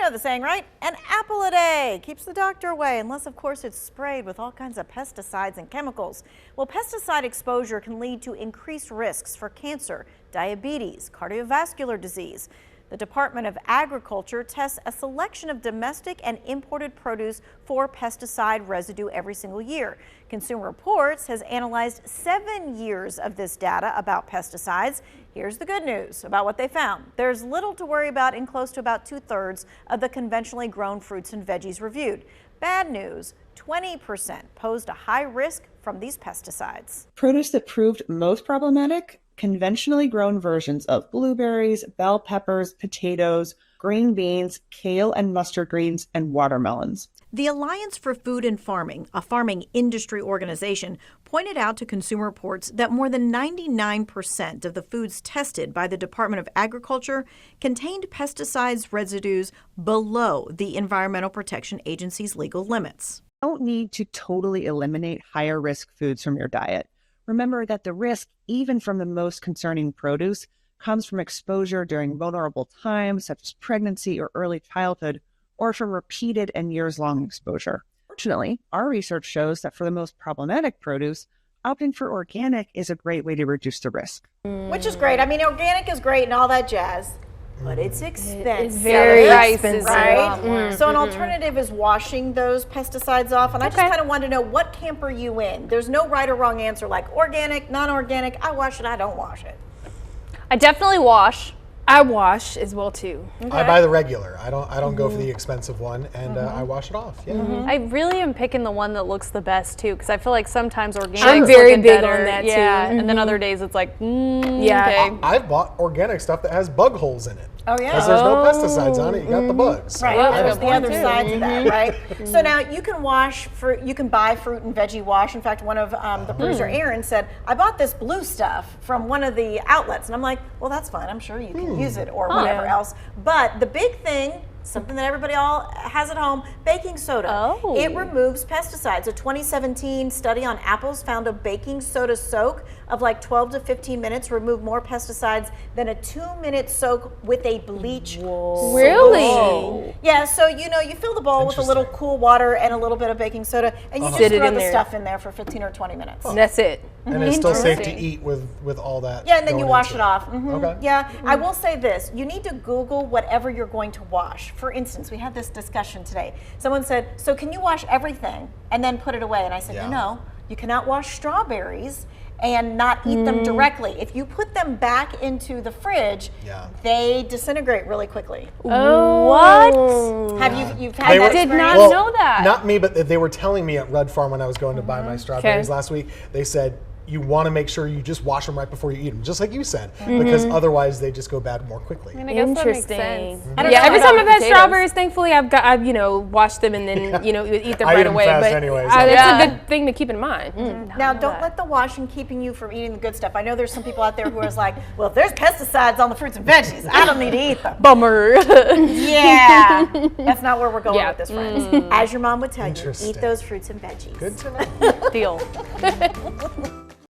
know the saying, right? An apple a day keeps the doctor away, unless, of course, it's sprayed with all kinds of pesticides and chemicals. Well, pesticide exposure can lead to increased risks for cancer, diabetes, cardiovascular disease. The Department of Agriculture tests a selection of domestic and imported produce for pesticide residue every single year. Consumer Reports has analyzed 7 years of this data about pesticides. Here's the good news about what they found. There's little to worry about in close to about 2/3 of the conventionally grown fruits and veggies reviewed. Bad news, 20% posed a high risk from these pesticides. Produce that proved most problematic: conventionally grown versions of blueberries, bell peppers, potatoes, green beans, kale and mustard greens, and watermelons. The Alliance for Food and Farming, a farming industry organization, pointed out to Consumer Reports that more than 99% of the foods tested by the Department of Agriculture contained pesticides residues below the Environmental Protection Agency's legal limits. You don't need to totally eliminate higher risk foods from your diet. Remember that the risk, even from the most concerning produce, comes from exposure during vulnerable times, such as pregnancy or early childhood, or from repeated and years-long exposure. Fortunately, our research shows that for the most problematic produce, opting for organic is a great way to reduce the risk. Which is great. I mean, organic is great and all that jazz, but it's expensive. It's very expensive. Right? So an alternative is washing those pesticides off. And I just kind of wanted to know, what camp are you in? There's no right or wrong answer, like organic, non-organic, I wash it, I don't wash it. I definitely wash. I wash as well too. Okay. I buy the regular. I don't go for the expensive one, and I wash it off. Yeah. I really am picking the one that looks the best too, because I feel like sometimes organic. I'm very big on that too. And then other days it's like, okay. I've bought organic stuff that has bug holes in it. Oh yeah. Because there's no pesticides on it. You got the bugs. Right. There's the other side to that, right? So now you can wash fruit. You can buy fruit and veggie wash. In fact, one of the producer Aaron said, "I bought this blue stuff from one of the outlets," and I'm like, "Well, that's fine. I'm sure you can use it or whatever else." But the big thing, something that everybody all has at home, baking soda. It removes pesticides. A 2017 study on apples found a baking soda soak of like 12 to 15 minutes removed more pesticides than a 2-minute soak with a bleach solution. Really? Yeah, so you fill the bowl with a little cool water and a little bit of baking soda, and you just throw the stuff in there for 15 or 20 minutes. That's it. And it's still safe to eat with all that. Yeah, and then you wash it off. Okay. Yeah, I will say this. You need to Google whatever you're going to wash. For instance, we had this discussion today. Someone said, so can you wash everything and then put it away? And I said, no, you cannot wash strawberries and not eat them directly. If you put them back into the fridge, they disintegrate really quickly. Oh, what? Have you've had that experience? I did not know that. Not me, but they were telling me at Rudd Farm when I was going to buy my strawberries last week. They said, you want to make sure you just wash them right before you eat them, just like you said, because otherwise they just go bad more quickly. I mean, I guess that makes sense. Yeah, every time I've had strawberries, thankfully I've washed them and then eat them right away. Fast but anyway, that's a good thing to keep in mind. Now, don't let the washing keeping you from eating the good stuff. I know there's some people out there who are like, well, if there's pesticides on the fruits and veggies, I don't need to eat them. Bummer. Yeah, that's not where we're going with this, friends. As your mom would tell you, eat those fruits and veggies. Good to know. Deal.